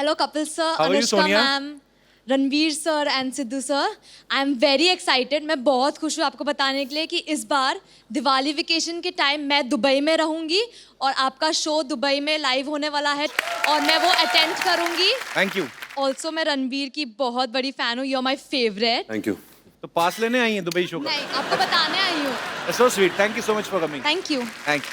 Hello, Kapil sir, How are you, Anushka Sonia? ma'am, Ranveer sir and Sidhu sir. I am very excited. मैं बहुत खुश हूँ आपको बताने के लिए कि इस बार दिवाली वेकेशन के टाइम मैं दुबई में रहूंगी और आपका शो दुबई में लाइव होने वाला है और मैं वो अटेंड करूंगी. Thank you. ऑल्सो मैं रणवीर की बहुत बड़ी फैन हूँ. You are my favourite. Thank you. तो पास लेने आई हैं दुबई शो का? नहीं, आपको बताने आई हूँ. So sweet. Thank you so much for coming. Thank you. Thank you.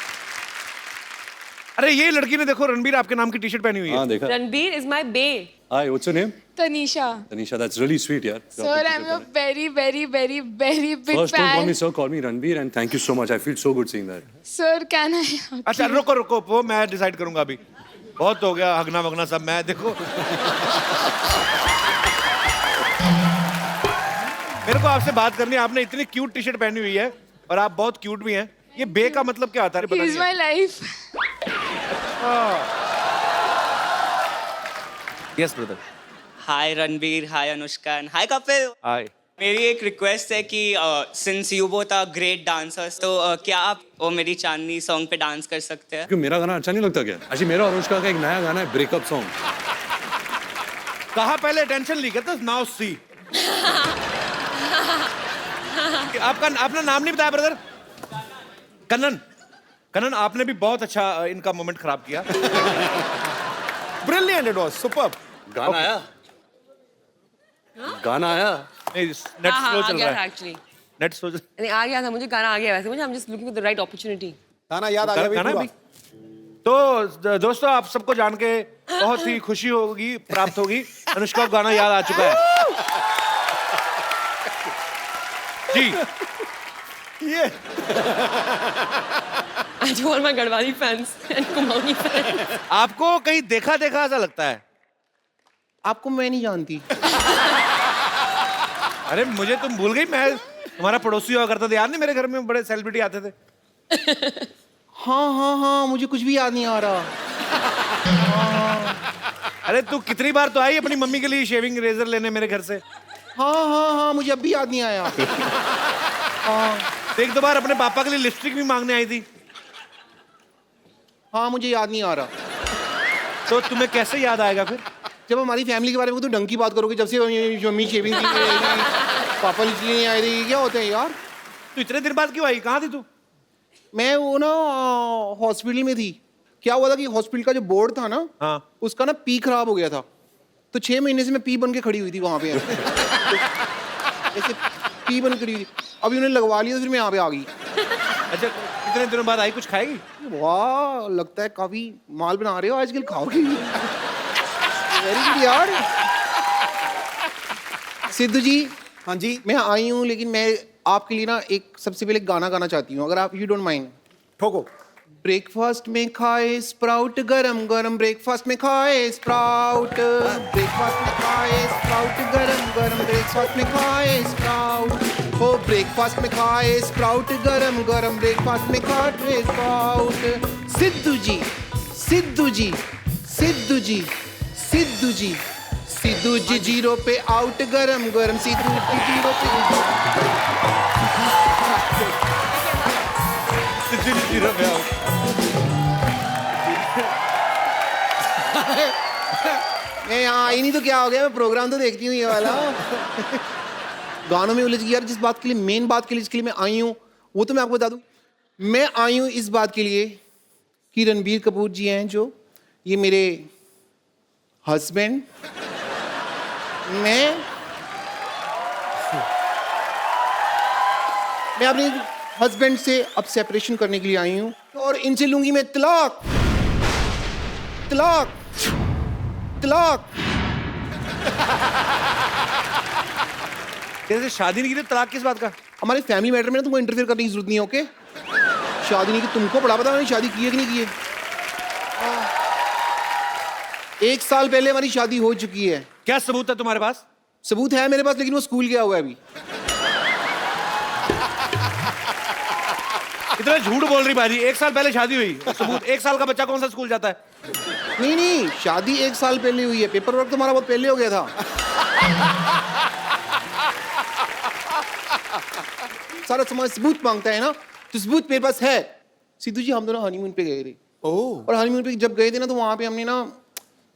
अरे ये लड़की ने देखो रणबीर आपके नाम की टी शर्ट पहनी हुई है. हाँ देखा. Ranbir is my bae. Hi, what's your name? Tanisha. Tanisha, that's really sweet, यार. Sir, I'm your very, very, very, very big First, don't call fan. me sir, call me Ranbir, and thank you so much. I feel so good seeing that. Sir, can I? अच्छा रुको रुको, वो मैं decide करूंगा अभी. बहुत हो गया हगना वगना सब. मैं देखो मेरे को आपसे बात करनी है. आपने इतनी क्यूट टी शर्ट पहनी हुई है और आप बहुत क्यूट भी हैं. ये बे का मतलब क्या आता है? He's my life. Yes brother. Hi Ranbir, hi Anushka, hi Kapil. Hi. मेरी एक रिक्वेस्ट है कि since you both are great dancers तो क्या आप वो मेरी चांदनी सॉन्ग पे डांस कर सकते हैं? क्यों मेरा गाना अच्छा नहीं लगता क्या? actually मेरा और अनुष्का का एक नया गाना है, ब्रेकअप सॉन्ग. कहा पहले टेंशन ली कहते नाउ सी. आपका अपना नाम नहीं बताया ब्रदर. कन्नन. कन्नन आपने भी बहुत अच्छा इनका मोमेंट खराब किया. ब्रिलियंट. It was superb. गाना आया. गाना आया. नेट स्लो आ चल गया रहा था है. actually. Net slow. नहीं आ गया था मुझे गाना आ गया वैसे मुझे I'm just looking for the right opportunity. गाना याद आ गया गाना भाई भी. तो दोस्तों आप सबको जान के बहुत ही खुशी होगी, प्राप्त होगी. अनुष्का को गाना याद आ चुका है जी. ये I do all my Gadwali fans and Kumaoni fans. आपको कहीं देखा देखा ऐसा लगता है. आपको मैं नहीं जानती. अरे मुझे तुम भूल गई. मैं तुम्हारा पड़ोसी हुआ करता था. याद नहीं मेरे घर में बड़े सेलिब्रिटी आते थे. हाँ मुझे कुछ भी याद नहीं आ रहा. अरे तू कितनी बार तो आई अपनी मम्मी के लिए शेविंग रेजर लेने मेरे घर से. हाँ मुझे अब भी याद नहीं आया. एक दो बार अपने पापा के लिए लिपस्टिक भी मांगने आई थी. हाँ मुझे याद नहीं आ रहा. तो तुम्हें कैसे याद आएगा फिर? जब हमारी फैमिली के बारे में तो ढंग की बात करोगे. जब से मम्मी शेविंग की पापा इसलिए नहीं आए थे. क्या होते हैं यार. तू इतने दिन बाद क्यों आई? कहाँ थी तू? मैं वो ना हॉस्पिटल में थी. क्या हुआ था कि हॉस्पिटल का जो बोर्ड था ना, हाँ. उसका ना पी खराब हो गया था. तो 6 महीने से मैं पी बन के खड़ी हुई थी वहां पे. ऐसे पी बन के खड़ी हुई थी. अभी उन्हें लगवा लिया तो फिर मैं यहाँ पे आ गई. अच्छा कितने दिनों बाद आई? कुछ खाएगी? वाह लगता है काफी माल बना रहे हो आजकल. खाओगी? वेरी गुड यार. सिद्धू जी. हाँ जी. मैं आई हूँ लेकिन मैं आपके लिए ना एक सबसे पहले गाना गाना चाहती हूँ अगर आप यू डोंट माइंड. ठोको. ब्रेकफास्ट में खाए स्प्राउट गरम गरम. ब्रेकफास्ट में खाए स्प्राउट. ब्रेकफास्ट में खाए स्प्राउट गरम गरम. ब्रेकफास्ट में खाए स्प्राउट. हो ब्रेकफास्ट में खाए स्प्राउट गरम गरम. ब्रेकफास्ट में खाए स्प्राउट. सिद्धू जी. सिद्धू जी. सिद्धू जी. सिद्धू जी. सिद्धू जी 0 पे आउट गरम गरम. सिद्धू जी 0 पे मैं यहाँ आई नहीं तो क्या हो गया. मैं प्रोग्राम तो देखती हूँ ये वाला. गानों में उलझ गई यार. जिस बात के लिए मेन बात के लिए जिसके लिए मैं आई हूँ वो तो मैं आपको बता दूँ. मैं आई हूँ इस बात के लिए कि रणबीर कपूर जी हैं जो ये मेरे हस्बैंड. मैं अपने हस्बैंड से अब सेपरेशन करने के लिए आई हूँ और इनसे लूंगी मैं तलाक. तलाक. तलाक. जैसे शादी नहीं की तो तलाक किस बात का? हमारे फैमिली मैटर में ना तुमको इंटरफेयर करने की जरूरत नहीं है. ओके. शादी नहीं की. तुमको बड़ा पता मैंने शादी की है कि नहीं की है. 1 साल पहले हमारी शादी हो चुकी है. क्या सबूत है तुम्हारे पास? सबूत है मेरे पास लेकिन वो स्कूल गया हुआ है अभी. इतना झूठ बोल रही बाजी. 1 साल पहले शादी हुई. सबूत? 1 साल का बच्चा कौन सा स्कूल जाता है? नहीं शादी 1 साल पहले हुई है. पेपर वर्क तुम्हारा बहुत पहले हो गया था. सारा समाज सबूत मांगता है ना. तो सबूत मेरे पास है. सिद्धू जी हम दोनों हनीमून पे गए थे. और हनीमून पे जब गए थे ना तो वहां पे हमने ना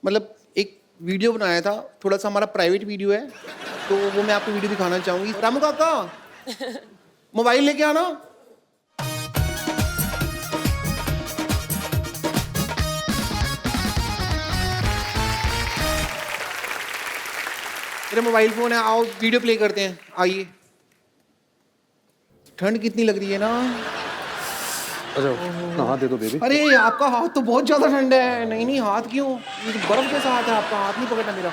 मतलब एक वीडियो बनाया था, थोड़ा सा हमारा प्राइवेट वीडियो है, तो वो मैं आपको वीडियो दिखाना चाहूंगी। रामू काका, मोबाइल लेके आना। मेरा मोबाइल फोन है, आओ वीडियो प्ले करते हैं, आइए। ठंड कितनी लग रही है ना। अच्छा हाथ दे दो बेबी। अरे आपका हाथ तो बहुत ज्यादा ठंडा है। नहीं नहीं, हाथ क्यों, ये तो बर्फ जैसा हाथ है आपका, हाथ नहीं पकड़ना मेरा।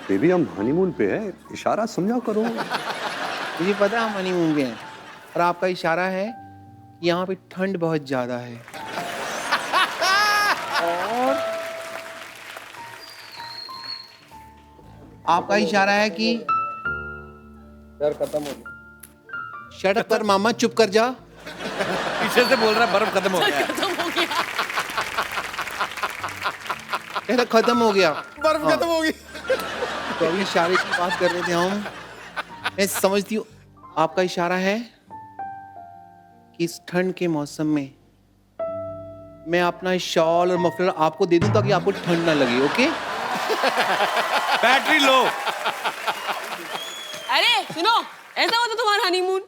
बेबी हम हनीमून पे है, इशारा समझा करो। मुझे पता है हम हनीमून पे हैं, और आपका इशारा है कि यहाँ पे ठंड बहुत ज्यादा है। और आपका इशारा है कि डर खत्म हो गया। शट अप कर मामा, चुप कर जा। पीछे से बोल रहा बर्फ खत्म हो गया। कहता खत्म हो गया, बर्फ खत्म हो गई। तो अभी इशारे की बात कर रहे थे हम। मैं समझती हूँ आपका इशारा है कि इस ठंड के मौसम में मैं अपना शॉल और मफलर आपको दे दूं ताकि आपको ठंड ना लगे। ओके? Battery low. अरे सुनो, ऐसा होता तुम्हारा हनीमून?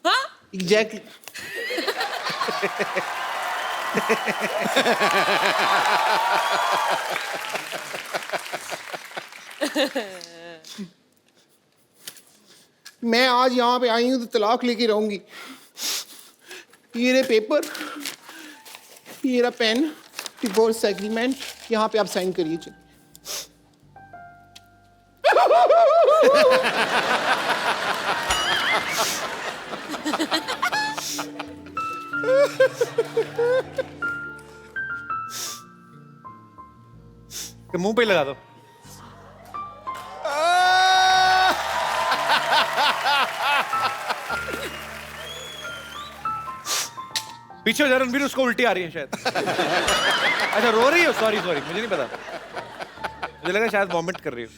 हाँ? एग्जैक्टली। मैं आज यहाँ पे आई हूँ तो तलाक लेके रहूंगी। ये रहे पेपर, ये रहा पेन, डिवोर्स एग्रीमेंट, यहाँ पे आप साइन करिए। चलिए। मुंह पे ही लगा दो। पीछे हो जा रणबीर, उसको उल्टी आ रही है शायद। अच्छा रो रही हो? सॉरी सॉरी, मुझे नहीं पता, मुझे लगा शायद वॉमिट कर रही हो।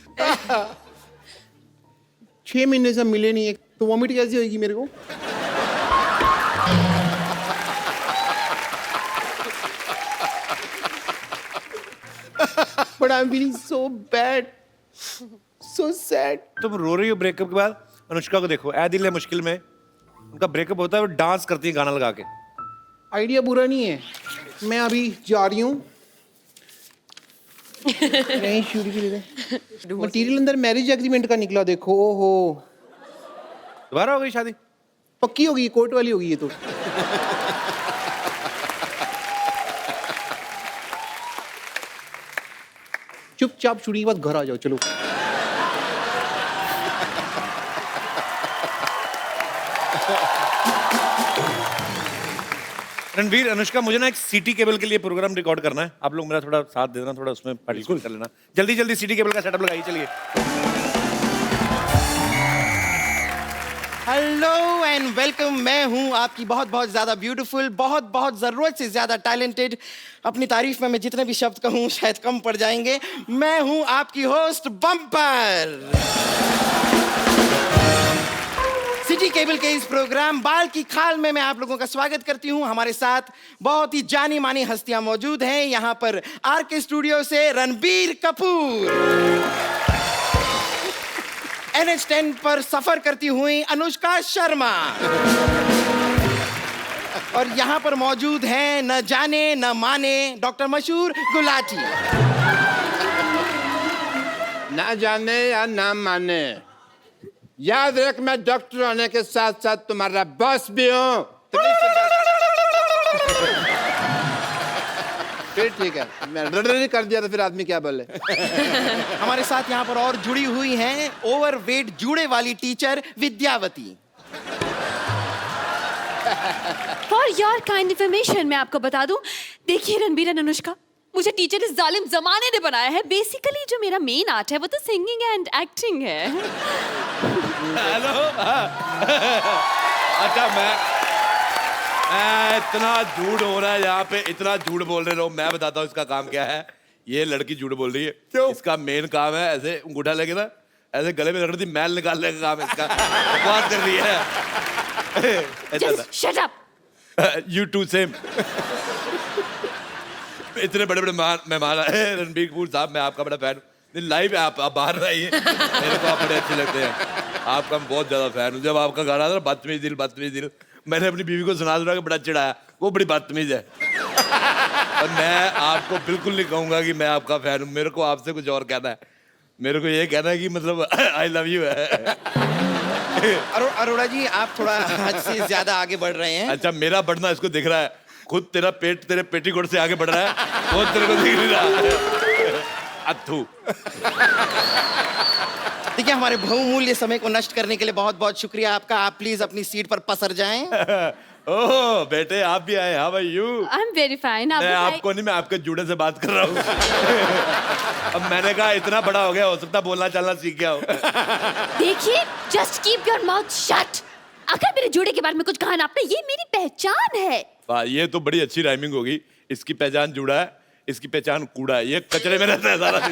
6 महीने से हम मिले नहीं है, तो वॉमिट कैसी होगी मेरे को? But I'm feeling so bad, so sad. तुम रो रही हो ब्रेकअप के बाद? अनुष्का को देखो, ऐ दिल है मुश्किल में, उनका ब्रेकअप होता है, वो डांस करती है गाना लगा के। आइडिया बुरा नहीं है, मैं अभी जा रही हूँ। नहीं शूट भी दे दे। मटीरियल अंदर मैरिज एग्रीमेंट का निकला, देखो। ओहो, दोबारा हो गई शादी? पक्की होगी, कोर्ट वाली होगी ये तो। चुपचाप शूटिंग के बाद घर आ जाओ, चलो। रणवीर, अनुष्का, मुझे ना एक सिटी केबल के लिए प्रोग्राम रिकॉर्ड करना है, आप लोग मेरा थोड़ा साथ दे देना, थोड़ा उसमें पार्टिसिपेट कर लेना। जल्दी जल्दी सिटी केबल का सेटअप लगाइए, चलिए। Hello and welcome. मैं हूं आपकी बहुत बहुत ज़्यादा ब्यूटीफुल, बहुत बहुत ज़रूरत से ज़्यादा टैलेंटेड, अपनी तारीफ में मैं जितने भी शब्द कहूं शायद कम पड़ जाएंगे। मैं हूं आपकी होस्ट बम्पर। सिटी केबल के इस प्रोग्राम बाल की खाल में मैं आप लोगों का स्वागत करती हूं। हमारे साथ बहुत ही जानी मानी हस्तियां मौजूद हैं। यहां पर आरके स्टूडियो से रणबीर कपूर, NH10 पर सफर करती हुई अनुष्का शर्मा, और यहां पर मौजूद हैं न जाने न माने डॉक्टर मशहूर गुलाटी। ना जाने या ना माने, याद रख मैं डॉक्टर होने के साथ साथ तुम्हारा बॉस भी हूँ। फिर ठीक है, मैं रड़ कर दिया तो फिर आदमी क्या बोले। हमारे साथ यहाँ पर और जुड़ी हुई हैं ओवरवेट जूड़े वाली teacher Vidyavati. For your kind information मैं आपको बता दूं, देखिए रणबीर एंड अनुष्का, मुझे टीचर इस जालिम जमाने ने बनाया है। बेसिकली जो मेरा मेन आर्ट है वो तो सिंगिंग एंड एक्टिंग है। हेलो। अच्छा, मैं इतना झूठ हो रहा है यहाँ पे, इतना झूठ बोल रहे हो। मैं बताता हूँ इसका काम क्या है। ये लड़की झूठ बोल रही है। क्यों? इसका मेन काम है ऐसे अंगूठा लेके ना ऐसे गले में रगड़ दी, मैल निकालने का काम है इसका। बकवास कर रही है। Just shut up. You too, same. इतने बड़े बड़े मेहमान आए रणबीर कपूर साहब, मैं आपका बड़ा फैन हूँ। लाइव है, आप बाहर रहिए, मेरे को आप बड़े अच्छे लगते हैं, आपका मैं बहुत ज़्यादा फैन हूँ। जब आपका गाना था ना बदतमीज दिल, मैंने अपनी बीवी को सुना के बड़ा चिढ़ाया, वो बड़ी बदतमीज है। और मैं आपको बिल्कुल नहीं कहूँगा कि मैं आपका फैन हूँ, मेरे को आपसे कुछ और कहना है। मेरे को ये कहना है कि मतलब आई लव यू है। अरोड़ा जी, आप थोड़ा हद से ज्यादा आगे बढ़ रहे हैं। अच्छा, मेरा बढ़ना इसको दिख रहा है, खुद तेरा पेट तेरे पेटीकोट से आगे बढ़ रहा है, वो तेरे को दिख नहीं रहा। अथू। देखिए, हमारे बहुमूल्य समय को नष्ट करने के लिए बहुत बहुत शुक्रिया आपका। आप प्लीज अपनी सीट पर पसर जाएं। ओह बेटे, आप भी आए। How are you? I am very fine. मैं आपको नहीं, मैं आपके जूड़े से बात कर रहा हूँ। अब मैंने कहा इतना बड़ा हो गया, हो सकता बोलना चलना सीख गया हो। देखिए, just keep your mouth shut. अगर मेरे जोड़े के बारे में कुछ कहा ना आपने, ये मेरी पहचान है। वाह, ये तो बड़ी अच्छी राइमिंग होगी। इसकी पहचान जूड़ा है, इसकी पहचान कूड़ा है, ये कचरे में रहता है सारा दिन।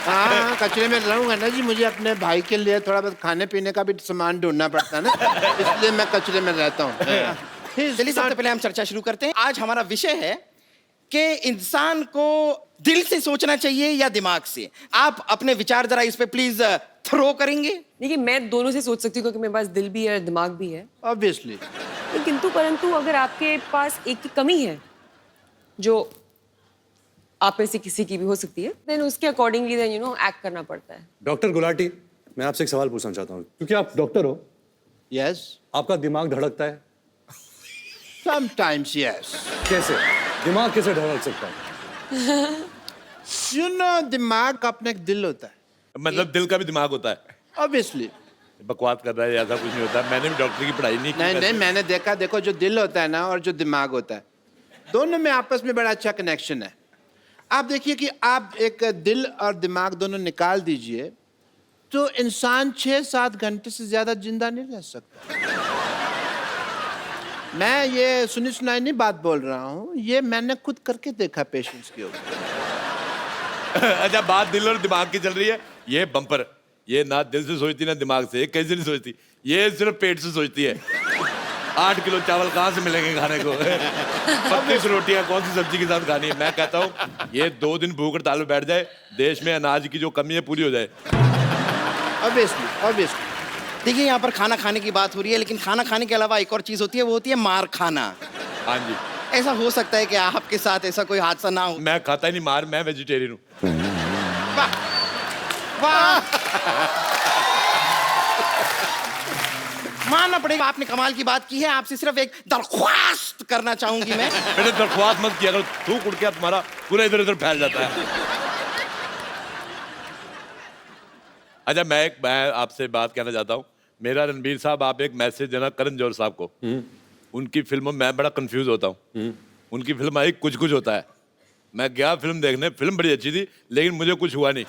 हाँ, कचरे में रहूंगा ना जी, मुझे अपने भाई के लिए थोड़ा बहुत खाने पीने का भी सामान ढूंढना पड़ता है ना, इसलिए मैं कचरे में रहता हूँ। चलिए, सबसे पहले हम चर्चा शुरू करते हैं। आज हमारा विषय है कि इंसान को दिल से सोचना चाहिए या दिमाग से। आप अपने विचार जरा इस पे प्लीज थ्रो करेंगे। देखिए, मैं दोनों से सोच सकती हूँ क्योंकि मेरे पास दिल भी है, दिमाग भी है। ऑब्वियसली। किंतु परंतु अगर आपके पास एक की कमी है, जो आप में से किसी की भी हो सकती है, देन उसके अकॉर्डिंगली देन एक्ट करना पड़ता है। डॉक्टर गुलाटी, मैं आपसे एक सवाल पूछना चाहता हूँ, क्योंकि आप डॉक्टर हो। यस। आपका दिमाग धड़कता है? Sometimes yes. कैसे? दिमाग कैसे धड़क सकता है? यू नो, दिमाग का अपना एक दिल होता है। मतलब दिल का भी दिमाग होता है? ऑब्वियसली। बकवास कर रहा है, ऐसा कुछ नहीं होता। मैंने भी डॉक्टर की पढ़ाई नहीं की। नहीं, मैंने देखा, देखो जो दिल होता है ना और जो दिमाग होता है, दोनों में आपस में बड़ा अच्छा कनेक्शन है। आप देखिए कि आप एक दिल और दिमाग दोनों निकाल दीजिए तो इंसान 6-7 घंटे से ज्यादा जिंदा नहीं रह सकता। मैं ये सुनी सुनाई नहीं बात बोल रहा हूँ, ये मैंने खुद करके देखा पेशेंट्स के ऊपर। अच्छा, बात दिल और दिमाग की चल रही है। ये बम्पर, ये ना दिल से सोचती ना दिमाग से, ये कैसे नहीं सोचती, ये सिर्फ पेट से सोचती है। 8 किलो चावल कहाँ से मिलेंगे खाने को? 25 रोटियां कौन सी सब्जी के साथ खानी है? मैं कहता हूँ ये 2 दिन भूख हड़ताल में बैठ जाए, देश में अनाज की जो कमी है पूरी हो जाए। Obviously, obviously. देखिए, यहाँ पर खाना खाने की बात हो रही है, लेकिन खाना खाने के अलावा एक और चीज होती है, वो होती है मार खाना। हाँ जी। ऐसा हो सकता है कि आपके साथ ऐसा कोई हादसा ना हो। मैं खाता ही नहीं मार, मैं वेजिटेरियन हूँ। वाह! मानना पड़ेगा, आपने कमाल की बात की है। आपसे सिर्फ एक दरख्वास्त करना चाहूंगी मैं। मैंने दरख्वास्त मत किया, अगर थूक उड़ के तुम्हारा पूरा इधर उधर फैल जाता है। अच्छा, मैं आपसे बात कहना चाहता हूँ। मेरा रणबीर साहब, आप एक मैसेज देना करण जौहर साहब को। उनकी फिल्मों में मैं बड़ा कंफ्यूज होता हूँ। उनकी फिल्म आई कुछ कुछ होता है, मैं गया फिल्म देखने, फिल्म बड़ी अच्छी थी लेकिन मुझे कुछ हुआ नहीं।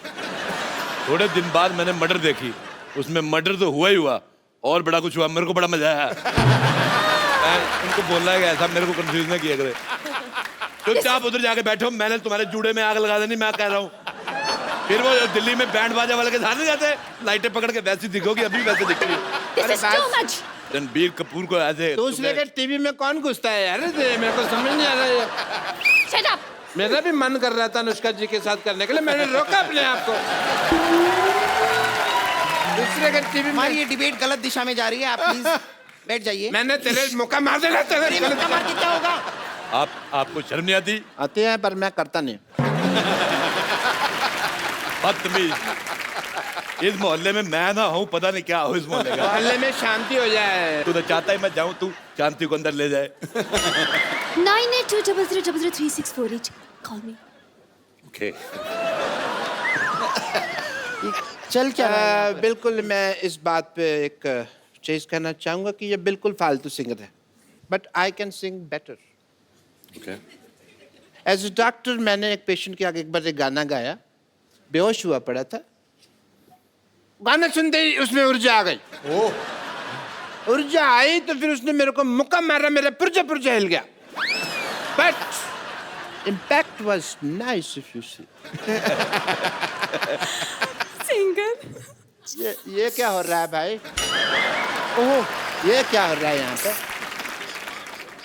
थोड़े दिन बाद मैंने मर्डर देखी, उसमें मर्डर तो हुआ ही हुआ और बड़ा कुछ हुआ, मेरे को बड़ा मजा आया। मैं उनको बोलना है कि ऐसा मेरे को कंफ्यूज ना किया करे। चुपचाप उधर जाके बैठो, मैंने तुम्हारे जूड़े में आग लगा देनी, मैं कह रहा हूँ। फिर वो दिल्ली में बैंड बाजा वाले के साथ नहीं जाते, लाइटें पकड़ के वैसी दिखोगी, अभी वैसे दिखती है। रणबीर कपूर को ऐसे तो उस लेकर टीवी में कौन घुसता है यार? मेरे को समझ नहीं आ रहा है। Shut up. मेरा भी मन कर रहा था अनुष्का जी के साथ करने के लिए, मैंने रोका अपने आप को। दूसरे के टीवी में हमारी ये डिबेट गलत दिशा में जा रही है। आप प्लीज बैठ जाइए। मैंने तेरे मौका मार देना, तेरे मौका मार के क्या होगा? आपको शर्म नहीं आती? आती है पर मैं करता नहीं। बदतमीज। इस मोहल्ले में मैं ना हूँ, पता नहीं क्या हो इस मोहल्ले का। मोहल्ले में शांति हो जाए। तू तो चाहता ही मैं जाऊँ, तू शांति को अंदर ले जाए। 98200364 कॉल मी। ओके। चल क्या रहा है यहाँ पे? बिल्कुल, मैं इस बात पे एक चीज कहना चाहूंगा कि ये बिल्कुल फालतू सिंगर है, but I can sing better. Okay. As a doctor मैंने एक पेशेंट के आगे एक बार एक गाना गाया, बेहोश हुआ पड़ा था। गाना सुनते ही उसमें ऊर्जा आ गई। ऊर्जा आई तो फिर उसने मेरे को मुक्का मारा, मेरा पुर्जा पुर्जा हिल गया। But impact was nice if you see. Singer. ये क्या हो रहा है भाई? ओह, ये क्या हो रहा है यहाँ पे?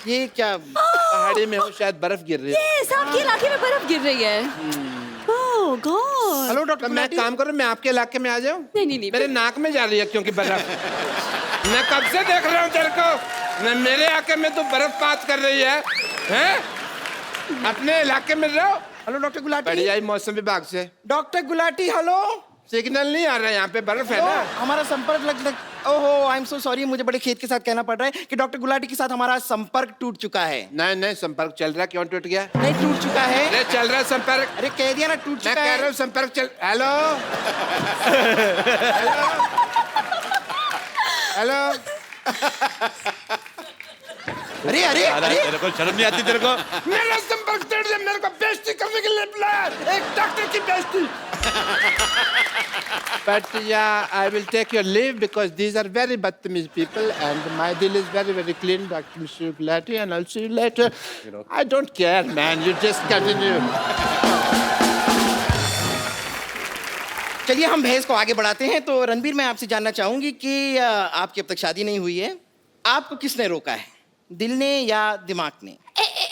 ये क्या कहा पहाड़ी में हूँ, शायद बर्फ गिर रही है। यस, आपके इलाके में बर्फ गिर रही है। ओह गॉड। हेलो डॉक्टर तो मैं गुलाटी। काम करूँ, मैं आपके इलाके में आ जाऊँ? नहीं मेरे नाक में जा रही है क्योंकि बर्फ। मैं कब से देख रहा हूँ तेरे को, मैं मेरे इलाके में तो बर्फ पात कर रही है, हैं? अपने इलाके में रहो। Hello doctor Gulati. बढ़िया ही मौसम विभाग से डॉक्टर गुलाटी हेलो। सिग्नल नहीं आ रहा है, यहाँ पे बर्फ है तो ना। हमारा संपर्क लग ओहो आई एम सो सॉरी, मुझे बड़े खेद के साथ कहना पड़ रहा है कि डॉक्टर गुलाटी के साथ हमारा संपर्क टूट चुका है। नहीं नहीं, संपर्क चल रहा है। क्यों टूट गया? नहीं टूट चुका है। अरे चल रहा है संपर्क। अरे कह दिया ना टूट मैं चुका कह रहा है। हूँ संपर्क चल। Hello hello. अरे अरे अरे तेरे को शर्म नहीं आती तेरे को? मेरा संपर्क तोड़ दिया, मेरे को बेइज्जती करने के लिए बुलाया, एक डॉक्टर की बेइज्जती। But yeah, I will take your leave because these are very bad people and my deal is very very clean, Dr. Mr. Gulati, and I'll see you later. I don't care, man. You just continue. चलिए हम बहस को आगे बढ़ाते हैं। तो रणबीर, मैं आपसे जानना चाहूंगी कि आपकी अब तक शादी नहीं हुई है, आपको किसने रोका है, दिल ने या दिमाग ने?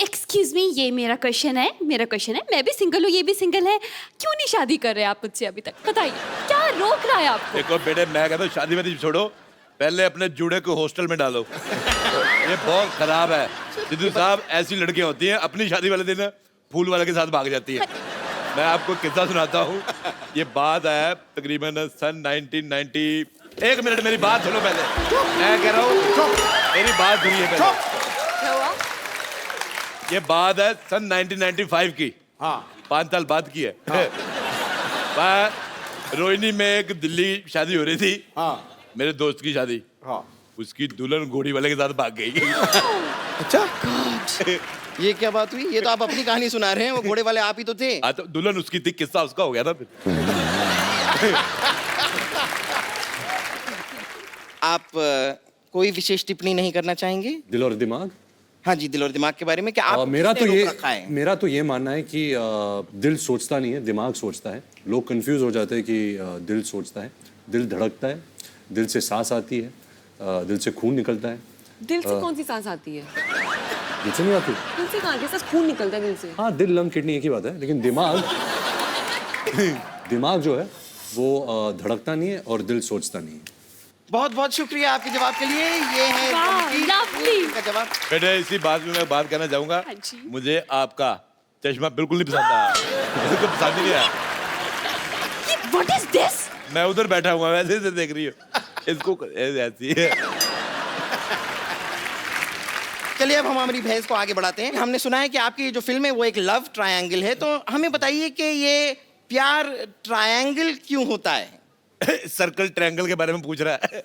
एक्सक्यूज मी, ये मेरा क्वेश्चन है, मैं भी सिंगल हूँ, ये भी सिंगल है, क्यों नहीं शादी कर रहे आप मुझसे अभी तक? बताइए क्या रोक रहा है आपको? देखो बेटे, मैं कहता हूँ शादी वादी छोड़ो, पहले अपने जूड़े को हॉस्टल में डालो। ये बहुत खराब है सिद्धू साहब। ऐसी लड़कियां होती हैं अपनी शादी वाले दिन फूल वाले के साथ भाग जाती है। मैं आपको किस्सा सुनाता हूँ। ये बात है तकरीबन सन 1990। एक मिनट मेरी बात सुनो पहले, मैं कह रहा हूँ मेरी बात सुनिए पहले। क्या हुआ? ये बात है सन 1995 की। हाँ, 5 साल बाद की है। हाँ। रोहिणी में एक दिल्ली शादी हो रही थी। हाँ। मेरे दोस्त की शादी। हाँ। उसकी दुल्हन घोड़ी वाले के साथ भाग गई। अच्छा ये क्या बात हुई? ये तो आप अपनी कहानी सुना रहे हैं, वो घोड़े वाले आप ही तो थे। हाँ, तो दुल्हन उसकी थी, किस्सा उसका हो गया ना फिर। आप कोई विशेष टिप्पणी नहीं करना चाहेंगे? दिल और दिमाग। हाँ जी, दिल और दिमाग के बारे में क्या आप मेरा तो ये मानना है कि दिल सोचता नहीं है, दिमाग सोचता है। लोग कंफ्यूज हो जाते हैं कि दिल सोचता है, दिल धड़कता है, दिल से सांस आती है, दिल से खून निकलता है। दिल से कौन सी सांस आती है? दिल से नहीं आती? दिल से कहाँ? कैसा खून निकलता है दिल से? हाँ, दिल लंग किडनी एक ही बात है, लेकिन दिमाग जो है वो धड़कता नहीं है और दिल सोचता नहीं है। बहुत बहुत शुक्रिया आपके जवाब के लिए। ये है का जवाब। बेटे, इसी बात में मैं बात कहना चाहूंगा, हाँ जी। मुझे आपका चश्मा बिल्कुल नहीं पसंद आया। मुझे तो पसंद ही नहीं आया। What is this? मैं उधर बैठा हुआ वैसे से देख रही हूँ इसको, ऐसी है। चलिए अब हम हमारी बहस को आगे बढ़ाते हैं। हमने सुना है कि आपकी ये जो फिल्म है वो एक लव ट्रायंगल है, तो हमें बताइए कि ये प्यार ट्रायंगल क्यों होता है? सर्कल ट्रायंगल के बारे में पूछ रहा है।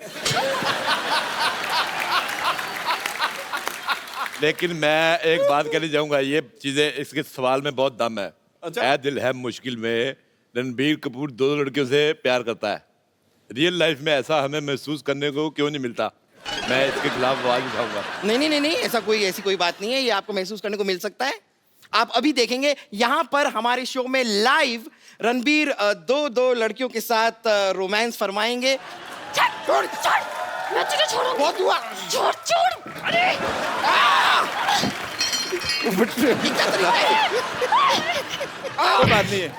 लेकिन मैं एक बात कहना चाहूंगा, ये चीजें इसके सवाल में बहुत दम है। ऐ दिल है मुश्किल में रणबीर कपूर 2 लड़कियों से प्यार करता है। रियल लाइफ में ऐसा हमें महसूस करने को क्यों नहीं मिलता? मैं इसके खिलाफ आवाज उठाऊंगा। नहीं, ऐसी कोई बात नहीं है, ये आपको महसूस करने को मिल सकता है। आप अभी देखेंगे यहाँ पर हमारे शो में लाइव रणबीर दो लड़कियों के साथ रोमांस फरमाएंगे। छोड़ मैं तुझे छोड़ूंगी। बहुत हुआ। छोड़ अरे ये क्या तरीका है? कोई बात नहीं है।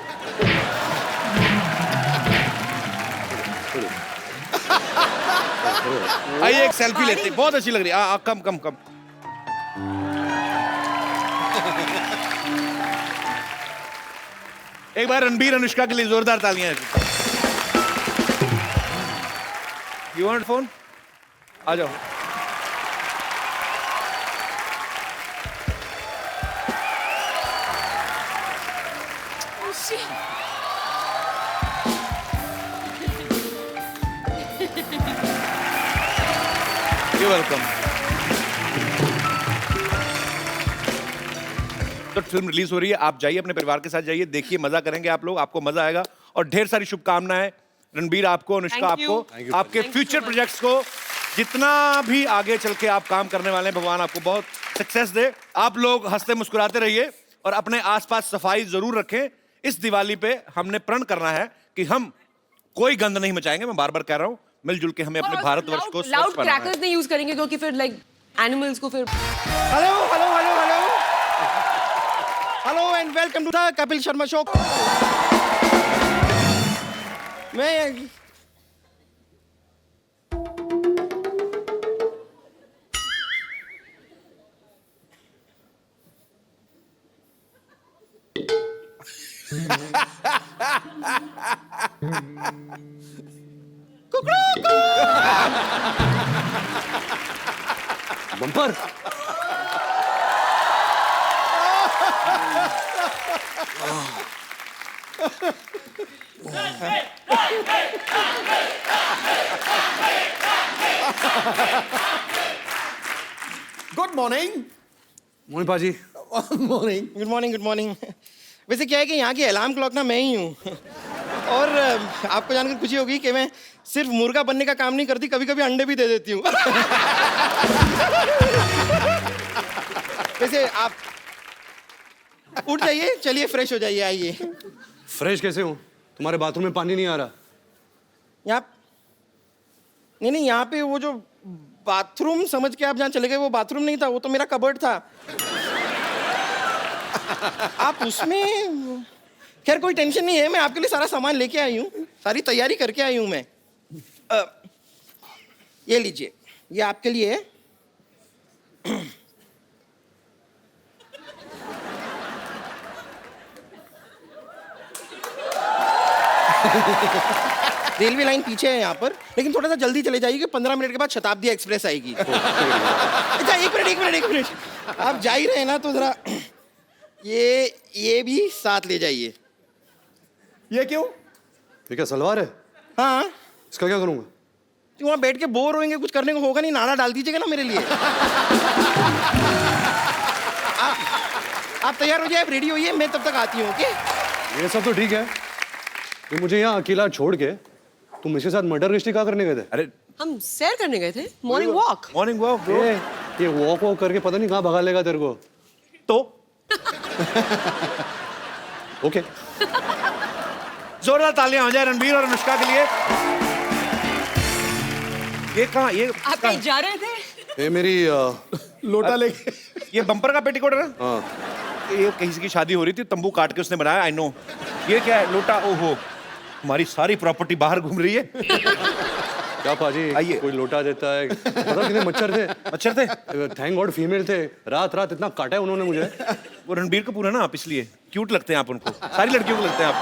आइए एक सेल्फी लेते हैं, बहुत अच्छी लग रही है। कम। एक बार रणबीर अनुष्का के लिए जोरदार तालियां। You want phone? आ जाओ। You welcome. तो फिल्म रिलीज हो रही है, आप जाइए अपने परिवार के साथ जाइए, देखिए, मजा करेंगे आप लोग, आपको मजा आएगा। और ढेर सारी शुभकामनाएं रणबीर आपको, अनुष्का आपको, आपके फ्यूचर प्रोजेक्ट्स को, जितना भी आगे चल के आप काम करने वाले हैं, भगवान आपको बहुत सक्सेस दे। आप लोग हंसते मुस्कुराते रहिए और अपने आसपास सफाई जरूर रखें। इस दिवाली पे हमने प्रण करना है कि हम कोई गंद नहीं मचाएंगे। मैं बार बार कह रहा हूँ, मिलजुल के हमें अपने भारतवर्ष को लाउड स्वच्छ बनाना है। क्रैकर्स नहीं यूज करेंगे क्योंकि फिर लाइक एनिमल्स को फिर hello and welcome to the Kapil Sharma show. मैं bumper. Good morning. Mohan paaji. Morning. Good morning, good morning. वैसे क्या है कि यहाँ की अलार्म क्लॉक ना मैं ही हूँ। और आपको जानकर खुशी होगी कि मैं सिर्फ मुर्गा बनने का काम नहीं करती, कभी कभी अंडे भी दे देती हूँ। वैसे आप उठ जाइए, चलिए फ्रेश हो जाइए, आइए। फ्रेश कैसे हूँ? तुम्हारे बाथरूम में पानी नहीं आ रहा? यहाँ नहीं, यहाँ पे वो जो बाथरूम समझ के आप जहाँ चले गए, वो बाथरूम नहीं था, वो तो मेरा कबर्ड था। आप उसमें, खैर कोई टेंशन नहीं है, मैं आपके लिए सारा सामान लेके आई हूँ, सारी तैयारी करके आई हूँ मैं। ये लीजिए, ये आपके लिए है। रेलवे लाइन पीछे है यहाँ पर, लेकिन थोड़ा सा जल्दी चले जाइए कि 15 मिनट के बाद शताब्दी एक्सप्रेस आएगी। अच्छा एक मिनट, आप जा ही रहे हैं ना, तो जरा ये भी साथ ले जाइए। ये क्यों? ये क्या सलवार है? हाँ, इसका क्या करूँगा? तो वहाँ बैठ के बोर होंगे, कुछ करने को होगा नहीं, नाड़ा डाल दीजिएगा ना मेरे लिए। आप तैयार हो जाए, आप रेडी होइए, मैं तब तक आती हूँ। ओके? ये सब तो ठीक है, ये मुझे यहाँ अकेला छोड़ के तुम इसके साथ मर्डर मिस्ट्री क्या करने गए थे? अरे हम सैर करने गए थे, मॉर्निंग वॉक। मॉर्निंग वॉक ये वॉक करके पता नहीं कहाँ भगा लेगा तेरे को। तो ओके। जोरदार तालियां हो जाए रणबीर और अनुष्का के लिए। ये कहाँ, ये आप कहीं जा रहे थे? ये मेरी लोटा लेके, ये बम्पर का पेटीकोट है ना? हाँ। ये कहीं की शादी हो रही थी, तंबू काट के उसने बनाया। I know. ये क्या है? लोटा। ओहो, हमारी सारी प्रॉपर्टी बाहर घूम रही है। क्या पाजी, आइए। कोई लोटा देता है? पता कितने मच्छर थे? मच्छर थे? थैंक गॉड फीमेल थे। रात इतना काटा है उन्होंने मुझे। वो रणबीर कपूर है ना आप, इसलिए क्यूट लगते हैं आप उनको, सारी लड़कियों को लगते हैं आप।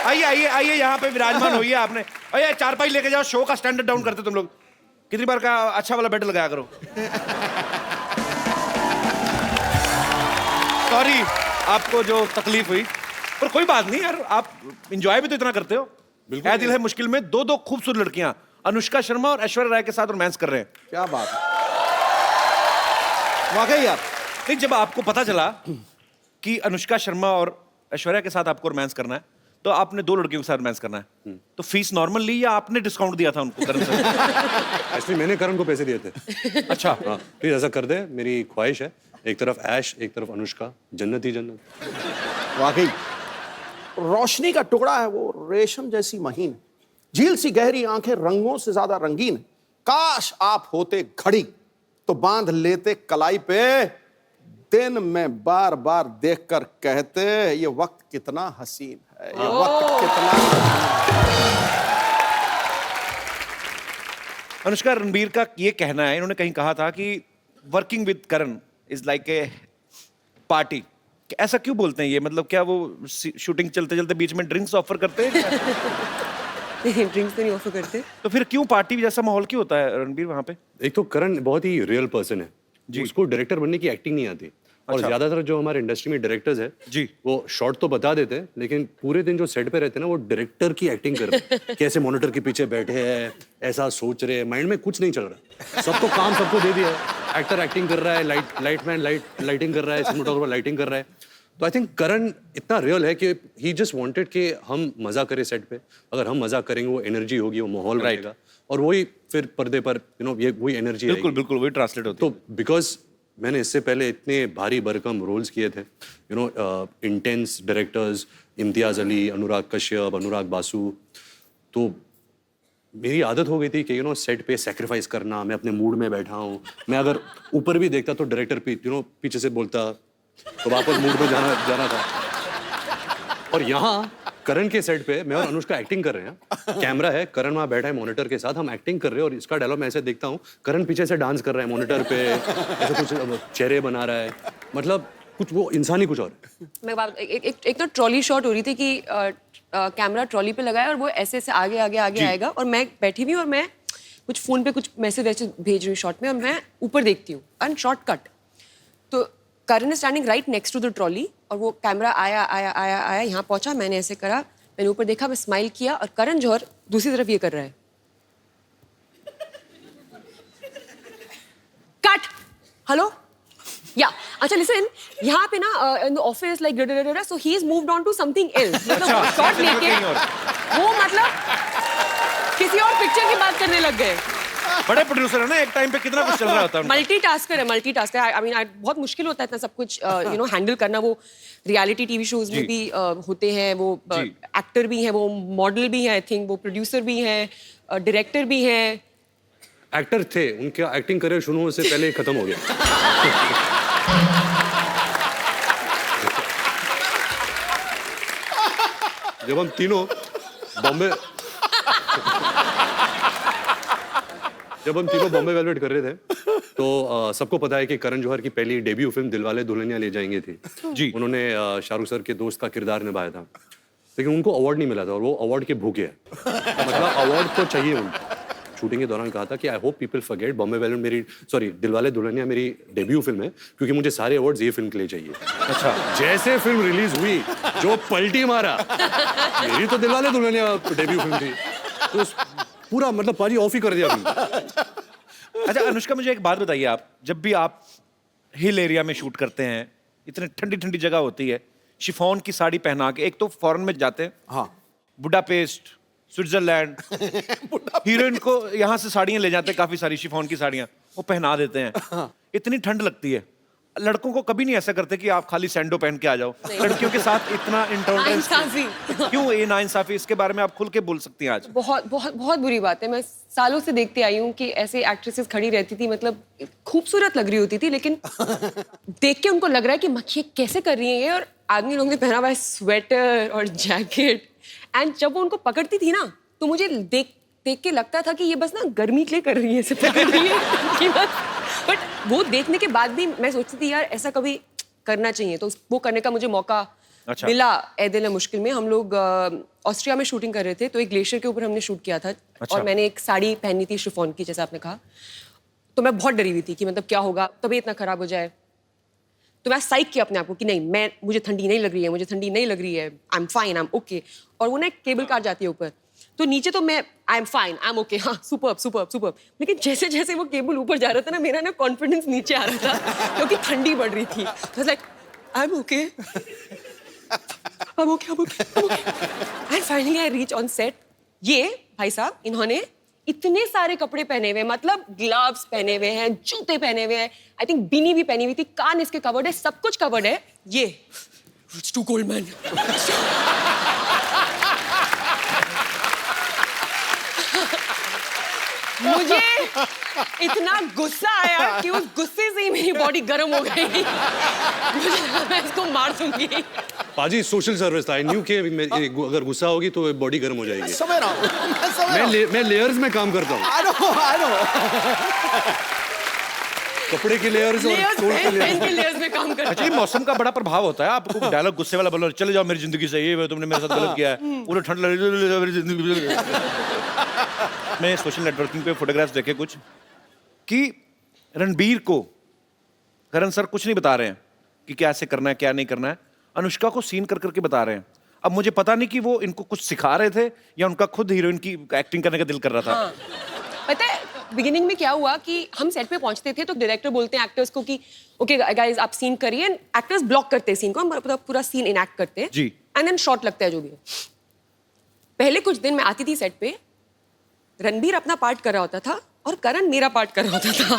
आइए यहाँ पे विराजमान होइए। आपने अरे चारपाई लेके जाओ, शो का स्टैंडर्ड डाउन करते तुम लोग। कितनी बार का अच्छा वाला बेड लगाया करो। सॉरी आपको जो तकलीफ हुई, पर कोई बात नहीं यार, आप एंजॉय भी तो इतना करते हो। है दिल है मुश्किल में दो खूबसूरत लड़कियां अनुष्का शर्मा और ऐश्वर्या राय के साथ रोमांस कर रहे हैं। क्या बात है, वाकई यार। नहीं, जब आपको पता चला कि अनुष्का शर्मा और ऐश्वर्या के साथ आपको रोमांस करना है, तो आपने 2 लड़कियों के साथ रोमांस करना है, तो फीस नॉर्मल ली या आपने डिस्काउंट दिया था उनको? करण सर एक्चुअली मैंने करण को पैसे दिए थे। अच्छा। हाँ, प्लीज ऐसा कर दे, मेरी ख्वाहिश है। एक तरफ ऐश, एक तरफ अनुष्का, जन्नत ही जन्नत। वाकई रोशनी का टुकड़ा है वो, रेशम जैसी महीन, झील सी गहरी आंखें, रंगों से ज्यादा रंगीन। काश आप होते घड़ी तो बांध लेते कलाई पे, दिन में बार बार देखकर कहते ये वक्त कितना हसीन है, ये वक्त कितना। अनुष्का, रणबीर का ये कहना है, इन्होंने कहीं कहा था कि working with Karan is like a party. ऐसा क्यों बोलते हैं ये? मतलब क्या वो शूटिंग चलते चलते बीच में ड्रिंक्स ऑफर करते हैं? ड्रिंक्स तो नहीं ऑफर करते। तो फिर क्यों पार्टी जैसा माहौल क्यों होता है रणबीर वहां पे? एक तो करण बहुत ही रियल पर्सन है जी, उसको डायरेक्टर बनने की एक्टिंग नहीं आती। और अच्छा। ज्यादातर जो हमारे इंडस्ट्री में डायरेक्टर्स है जी, वो शॉर्ट तो बता देते हैं, लेकिन पूरे दिन जो सेट पे रहते हैं ना, वो डायरेक्टर की एक्टिंग करते हैं। कैसे मॉनिटर के पीछे बैठे हैं, ऐसा सोच रहे हैं, माइंड में कुछ नहीं चल रहा। सबको काम सबको दे दिया है। एक्टर एक्टिंग कर रहा है, लाइटमैन लाइटिंग कर रहा है, सिनेमेटोग्राफर लाइटिंग कर रहा है। तो आई थिंक करण इतना रियल है कि ही जस्ट वांटेड कि हम मजा करें सेट पे। अगर हम मजा करेंगे, वो एनर्जी होगी, वो माहौल रहेगा, और वही फिर पर्दे पर ये वही एनर्जी। बिल्कुल बिल्कुल वही ट्रांसलेट होती है। तो बिकॉज मैंने इससे पहले इतने भारी भरकम रोल्स किए थे, इंटेंस डायरेक्टर्स, इम्तियाज अली, अनुराग कश्यप, अनुराग बासु, तो मेरी आदत हो गई थी कि सेट पे सेक्रीफाइस करना। मैं अपने मूड में बैठा हूँ, मैं अगर ऊपर भी देखता तो डायरेक्टर पीछे से बोलता तो वापस मूड में जाना था। और यहाँ करण के सेट पे मैं और अनुष्का एक्टिंग कर रहे हैं, कैमरा है, करण वहाँ बैठा है मॉनिटर के साथ, हम एक्टिंग कर रहे हैं और इसका डायलॉग मैं ऐसे देखता हूँ, करण पीछे से डांस कर रहा है मॉनिटर पे, ऐसे कुछ चेहरे बना रहा है, मतलब कुछ वो इंसान ही कुछ और है। मैं एक तो ट्रॉली शॉट हो रही थी कि कैमरा ट्रॉली पे लगाया और वो ऐसे ऐसे आगे आगे आगे आएगा और मैं बैठी हुई और मैं कुछ फोन पे कुछ मैसेज ऐसे भेज रही हूँ शॉट में और मैं ऊपर देखती हूँ एंड शॉर्ट कट। तो Karan is standing right next to the trolley और वो कैमरा आया आया आया आया यहाँ पहुंचा, मैंने ऐसे करा, मैंने ऊपर देखा, मैं स्माइल किया और करण जौहर दूसरी तरफ ये कर रहा है। कट। हेलो या अच्छा लिसन, यहाँ पे ना in the office like so he is moved on to something else, मतलब शॉट लेके वो मतलब किसी और पिक्चर की बात करने लग गए। बड़े प्रोड्यूसर है ना, एक टाइम पे कितना कुछ चल रहा होता है। मल्टीटास्कर है। आई मीन बहुत मुश्किल होता है इतना सब कुछ हैंडल करना। वो रियलिटी टीवी शोज में भी होते हैं, वो एक्टर भी हैं, वो मॉडल भी हैं, आई थिंक वो प्रोड्यूसर भी हैं, डायरेक्टर भी हैं। एक्टर थे, उनका एक्टिंग करियर शुरू होने से पहले ही खत्म हो गया। जब हम तीनों बॉम्बे वेलवेट कर रहे थे तो सबको पता है कि करण जौहर की पहली डेब्यू फिल्म दिलवाले दुल्हनिया ले जाएंगे थी जी। उन्होंने शाहरुख सर के दोस्त का किरदार निभाया था, लेकिन उनको अवार्ड नहीं मिला था और वो अवार्ड के भूखे हैं। मतलब अवार्ड तो चाहिए उनको। शूटिंग के दौरान कहा था कि I hope people forget Bombay velvet Dilwale Dulhania मेरी डेब्यू फिल्म है, क्योंकि मुझे सारे अवार्ड्स ये फिल्म के लिए चाहिए। अच्छा, जैसे फिल्म रिलीज हुई जो पलटी मारा, मेरी तो दिलवाले दुल्हनिया डेब्यू फिल्म थी, तो पूरा मतलब पाजी ऑफ ही कर दिया फिल्म। अच्छा अनुष्का, मुझे एक बात बताइए, आप जब भी आप हिल एरिया में शूट करते हैं, इतने ठंडी ठंडी जगह होती है, शिफॉन की साड़ी पहना के, एक तो फॉरेन में जाते हैं, हाँ, बुडापेस्ट, स्विट्जरलैंड, हीरोइन को यहाँ से साड़ियाँ ले जाते हैं, काफी सारी शिफॉन की साड़ियाँ, वो पहना देते हैं। इतनी ठंड लगती है, लड़कों को कभी नहीं ऐसा करते कि आप खाली सैंडो पहन के आ जाओ? लड़कियों के साथ इतना इंटॉलरेंस क्यों, ये नाइंसाफी? इसके बारे में आप खुल के बोल सकती हैं आज। बहुत बहुत बहुत बुरी बात है। मैं सालों से देखते आई हूँ कि ऐसे एक्ट्रेसेस खड़ी रहती थी, मतलब खूबसूरत लग रही होती थी, लेकिन देख के उनको लग रहा है कि मखिए कैसे कर रही है ये, और आदमी लोगों ने पहना हुआ है स्वेटर और जैकेट, एंड जब वो उनको पकड़ती थी ना तो मुझे देख के लगता था कि ये बस ना गर्मी के लिए कर रही है, ऐसे पकड़ रही है। बट वो देखने के बाद भी मैं सोचती थी यार ऐसा कभी करना चाहिए, तो वो करने का मुझे मौका मिला। ए दिल है मुश्किल में हम लोग ऑस्ट्रिया में शूटिंग कर रहे थे, तो एक ग्लेशियर के ऊपर हमने शूट किया था। और मैंने एक साड़ी पहनी थी शिफॉन की, जैसे आपने कहा, तो मैं बहुत डरी हुई थी कि मतलब क्या होगा, तबीयत इतना खराब हो जाए। तो मैं साइक किया अपने आप को कि नहीं, मुझे ठंडी नहीं लग रही है, I am fine, I am okay. और वो ना एक केबल कार जाती है ऊपर, तो नीचे तो मैं I am fine, I am okay, हाँ सुपर्ब। लेकिन जैसे जैसे वो केबल ऊपर जा रहा था ना, मेरा ना कॉन्फिडेंस नीचे आ रहा था क्योंकि ठंडी बढ़ रही थी। तो like I am okay, and finally I reach on set. ये भाई साहब इन्होंने इतने सारे कपड़े पहने हुए, मतलब ग्लव्स पहने हुए हैं, जूते पहने हुए हैं, आई थिंक बीनी भी पहनी हुई थी, कान इसके कवर्ड है, सब कुछ कवर्ड है। ये इट्स टू कोल्ड मैन। मुझे इतना गुस्सा आया कि उस गुस्से से ही मेरी बॉडी गर्म हो गई। मुझे लगा मैं इसको मार दूंगी। पाजी सोशल सर्विस था, आई न्यू कि अगर गुस्सा होगी तो बॉडी गर्म हो जाएगी। समझ रहा हूँ, मैं लेयर्स में काम करता हूँ। I know. कपड़े की लेयर्स और लेयर्स में काम करता। अच्छा, ये मौसम का बड़ा प्रभाव होता है। आपको डायलॉग गुस्से वाला बोलो, चले जाओ मेरी जिंदगी से, ये तुमने मेरे साथ गलत किया है, पूरा ठंड लग रही है मेरी जिंदगी। मैं सोशल नेटवर्किंग पे फोटोग्राफ्स देखे कुछ कि रणबीर को करण सर कुछ नहीं बता रहे हैं कि क्या ऐसे करना है क्या नहीं करना है, अनुष्का को सीन कर करके बता रहे हैं। अब मुझे पता नहीं कि वो इनको कुछ सिखा रहे थे या उनका खुद हीरोइन की एक्टिंग करने का दिल कर रहा था। हाँ। पता है बिगिनिंग में क्या हुआ कि हम सेट पे पहुंचते थे तो डायरेक्टर बोलते हैं एक्टर्स को कि ओके गाइस आप सीन करिए, एक्टर्स ब्लॉक करते हैं सीन को, हम पूरा सीन इनएक्ट करते हैं जी, एंड देन शॉट लगता है जो भी है। पहले कुछ दिन मैं आती थी सेट पे, रणबीर अपना पार्ट कर रहा होता था और करण मेरा पार्ट कर रहा होता था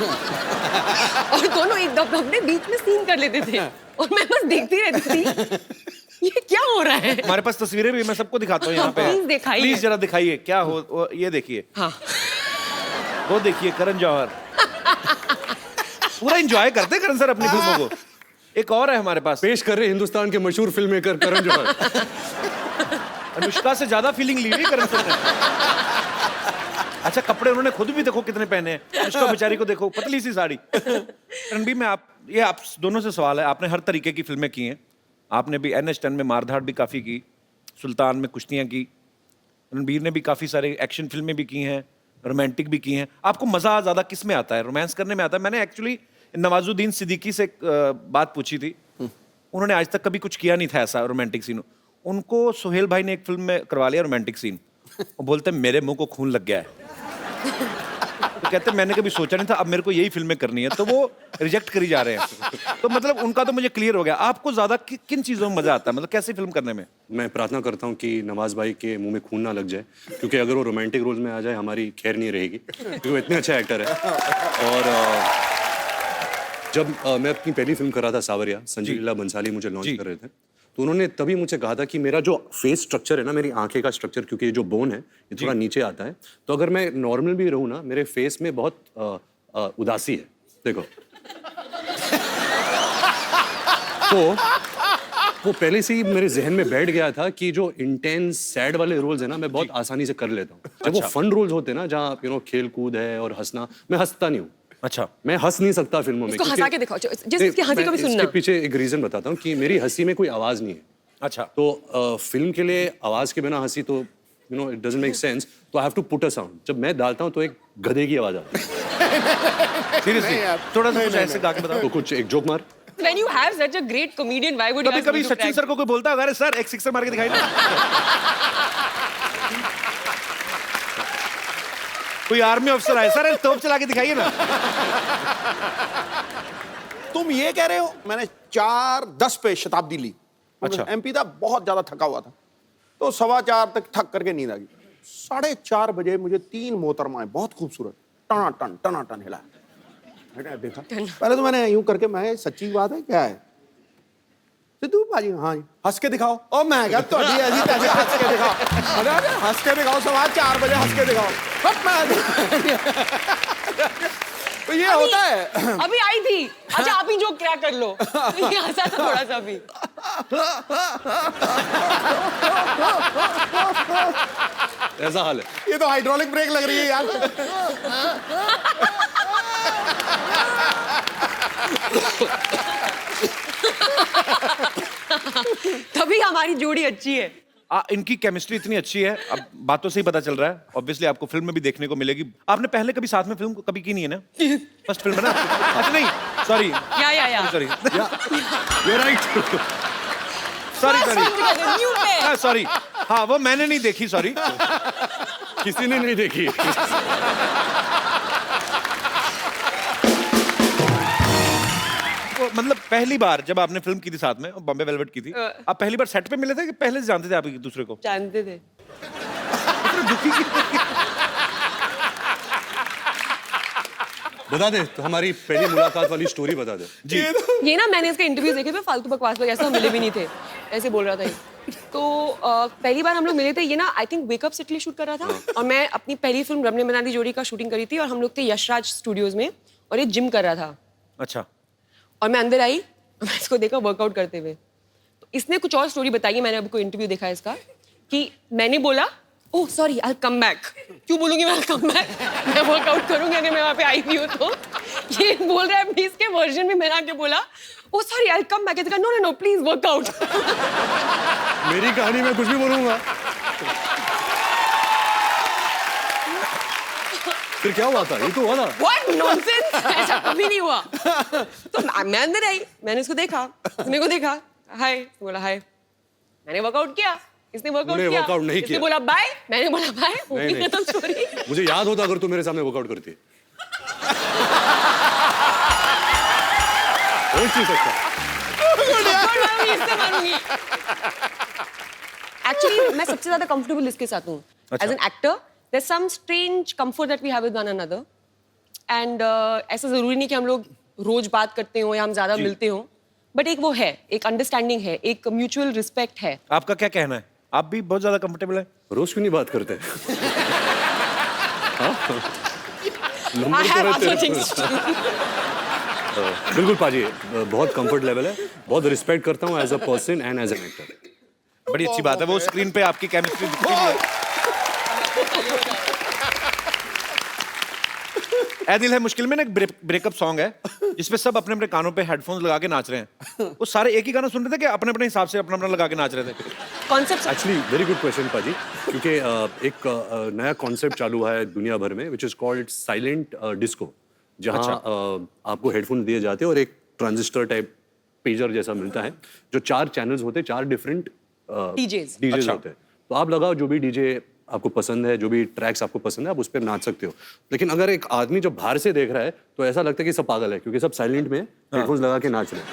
और दोनों एक अपने बीच में सीन कर लेते थे और मैं बस देखती रहती थी ये क्या हो रहा है। हमारे पास तस्वीरें भी मैं सबको दिखाता हूँ यहाँ पे, प्लीज दिखाइए, प्लीज जरा दिखाइए क्या हो। ये देखिए, हाँ वो देखिए करण जौहर पूरा एंजॉय करते हैं करण सर अपनी फिल्मों को। एक और है हमारे पास, पेश कर रहे हिंदुस्तान के मशहूर फिल्म मेकर करण जौहर। अनुष्का से ज्यादा फीलिंग ली नहीं करण सर ने। अच्छा, कपड़े उन्होंने खुद भी देखो कितने पहने हैं। अनुष्का बेचारी को देखो, पतली सी साड़ी। रणबीर में आप दोनों से सवाल है, आपने हर तरीके की फिल्में की हैं। आपने भी NH10 में मारधाड़ भी काफी की, सुल्तान में कुश्तियां की। रणबीर ने भी काफी सारे एक्शन फिल्में भी की हैं, रोमांटिक भी की हैं। आपको मजा ज्यादा किस में आता है? रोमांस करने में आता है? मैंने एक्चुअली नवाजुद्दीन सिद्दीकी से एक बात पूछी थी, उन्होंने आज तक कभी कुछ किया नहीं था ऐसा रोमांटिक सीन। उनको सुहेल भाई ने एक फिल्म में करवा लिया रोमांटिक सीन, वो बोलते मेरे मुंह को खून लग गया है। तो कहते मैंने कभी सोचा नहीं था, अब मेरे को यही फिल्में करनी है, तो वो रिजेक्ट करी जा रहे हैं। तो मतलब उनका तो मुझे क्लियर हो गया। आपको ज्यादा किन चीजों में मजा आता है, मतलब कैसी फिल्म करने में? मैं प्रार्थना करता हूँ कि नवाज भाई के मुंह में खून ना लग जाए, क्योंकि अगर वो रोमांटिक रोल में आ जाए हमारी खैर नहीं रहेगी, क्योंकि वो इतने अच्छा एक्टर है। और जब मैं अपनी पहली फिल्म कर रहा था सावरिया, संजय लीला बंसाली मुझे लॉन्च कर रहे थे, तो उन्होंने तभी मुझे कहा था कि मेरा जो फेस स्ट्रक्चर है ना, मेरी आंखें का स्ट्रक्चर, क्योंकि ये जो बोन है ये थोड़ा नीचे आता है, तो अगर मैं नॉर्मल भी रहूँ ना, मेरे फेस में बहुत उदासी है, देखो। तो वो पहले से ही मेरे जहन में बैठ गया था कि जो इंटेंस सैड वाले रोल्स है ना, मैं बहुत आसानी से कर लेता हूँ। जब वो फन रोल्स होते हैं ना, जहाँ खेल कूद है और हंसना, मैं हंसता नहीं हूँ। अच्छा, मैं हंस नहीं सकता फिल्मों में। इसको हंसा के दिखाओ, जिसकी हंसी को भी सुनना। इसके पीछे एक रीजन बताता हूँ कि मेरी हंसी में कोई आवाज नहीं है। अच्छा, तो फिल्म के लिए आवाज के बिना हंसी तो इट डजंट मेक सेंस, तो I have to put a sound. जब मैं डालता हूँ तो एक गधे की आवाज आती है। सीरियसली थोड़ा सा कुछ ऐसे गा के बताओ। तो कुछ एक जोक मार। When you have such a great comedian, why would you कभी ask कभी me to Sachin crack? Sir को कोई बोलता है, अरे सर एक सिक्सर मार के दिखाई ना। कोई आर्मी अफसर आए, सर एक तोप चला के दिखाइए ना। तुम ये कह रहे हो मैंने 4:10 पे शताब्दी ली। अच्छा। MP था, बहुत ज्यादा थका हुआ था, तो 4:15 तक थक करके नींद आ गई। 4:30 बजे मुझे 3 मोहतरमाएं बहुत खूबसूरत टनाटन हिला। मैंने देखा, पहले तो मैंने यूं करके, मैं सच्ची बात है क्या है सिद्धू भाजी? हाँ जी, हंस के दिखाओ। और मैं क्या तो ऐसी तैसी हंस के दिखाओ, अरे हंस के दिखाओ, 4:15 बजे हंस के दिखाओ। तो ये होता है। अभी आई थी, अच्छा आप ही जो क्या कर लो। ये हंसा था थोड़ा सा भी। ऐसा हाल है। ये तो हाइड्रोलिक ब्रेक लग रही है यार। तभी हमारी जोड़ी अच्छी है। इनकी केमिस्ट्री इतनी अच्छी है, अब बातों से ही पता चल रहा है। ऑब्वियसली आपको फिल्म में भी देखने को मिलेगी। आपने पहले कभी साथ में फिल्म कभी की नहीं है ना? फर्स्ट फिल्म है ना? अच्छा नहीं, सॉरी या सॉरी You're right. सॉरी, हाँ वो मैंने नहीं देखी, सॉरी। किसी ने नहीं देखी। मतलब पहली बार जब आपने फिल्म की थी साथ में, बॉम्बे वेलवेट की थी, आप पहली बार सेट पे मिले थे कि पहले से जानते थे आप एक दूसरे को? जानते थे। बता दे तो हमारी पहली मुलाकात वाली स्टोरी बता दे। जी। ये ना मैंने इसके इंटरव्यूज देखे थे, फालतू बकवास लोग, ऐसा मिले भी नहीं थे, ऐसे बोल रहा था ये। तो पहली बार हम लोग मिले थे, ये ना आई थिंक वेकअप से इटली शूट कर रहा था, और मैं अपनी पहली फिल्म रमने मनाली जोड़ी का शूटिंग करी थी, और हम लोग थे यशराज स्टूडियोज में, और ये जिम कर रहा था। अच्छा। और मैं अंदर आई, मैं इसको देखा वर्कआउट करते हुए। तो इसने कुछ और स्टोरी बताई है, मैंने अभी कोई इंटरव्यू देखा है इसका, कि मैंने बोला oh sorry I come back. क्यों बोलूंगी मैं कम बैक? मैं वर्कआउट करूंगी अगर मैं वहां पे आई भी हूँ तो। ये बोल रहा है अभी इसके वर्जन में, मैंने आके बोला oh sorry I come back. No no no please workout. मेरी कहानी में कुछ भी बोलूंगा। फिर क्या हुआ था? ये तो हुआ था। What nonsense! ऐसा कभी नहीं हुआ। तो मैं अंदर आई, मैंने इसको देखा, मेरे को देखा, हाय, बोला हाय, मैंने वर्कआउट किया, इसने वर्कआउट किया, वर्कआउट नहीं इसने किया। बोला बाय, मैंने बोला बाय, नहीं, नहीं। खत्म स्टोरी। मुझे याद होता अगर तू मेरे सामने वर्कआउट करती। हो नहीं सकता। एक्चुअली मैं सबसे ज्यादा कंफर्टेबल इसके साथ हूँ as an actor. There's some strange comfort that we have with one another, and ऐसा जरूरी नहीं कि हम लोग रोज बात करते हो या हम ज्यादा मिलते हो, बट एक वो है, एक अंडरस्टैंडिंग है, एक म्यूचुअल रिस्पेक्ट है। आपका क्या कहना है? आप भी बहुत ज्यादा कंफर्टेबल हैं? रोज क्यों नहीं बात करते? I have other things to do. बिल्कुल पाजी, बहुत कंफर्ट लेवल है। बहुत रिस्पेक्ट करता हूँ as a person and as an actor. बड़ी अच्छी बात है, वो स्क्रीन पे आपकी केमिस्ट्री दिखती है। ऐ दिल है मुश्किल में ना एक ब्रेकअप सॉन्ग है जिसपे सब अपने अपने कानों पे हेडफोन्स लगा के नाच रहे हैं। वो सारे एक ही गाना सुन रहे थे कि अपने अपने हिसाब से अपना अपना लगा के नाच रहे थे? Concept actually very good question पाजी, क्योंकि एक नया कॉन्सेप्ट चालू है दुनिया भर में which is called silent disco, जहाँ आपको हेडफोन दिए जाते हैं और एक ट्रांजिस्टर टाइप पेजर जैसा मिलता है, जो 4 चैनल्स होते हैं, 4 डिफरेंट डीजेस डीजेस होते हैं। तो आप लगाओ जो भी डीजे आपको पसंद है, जो भी ट्रैक्स आपको पसंद है, आप उस पर नाच सकते हो। लेकिन अगर एक आदमी जो बाहर से देख रहा है तो ऐसा लगता है कि सब पागल है, क्योंकि सब साइलेंट में हेडफोन्स लगा के नाच रहे हैं।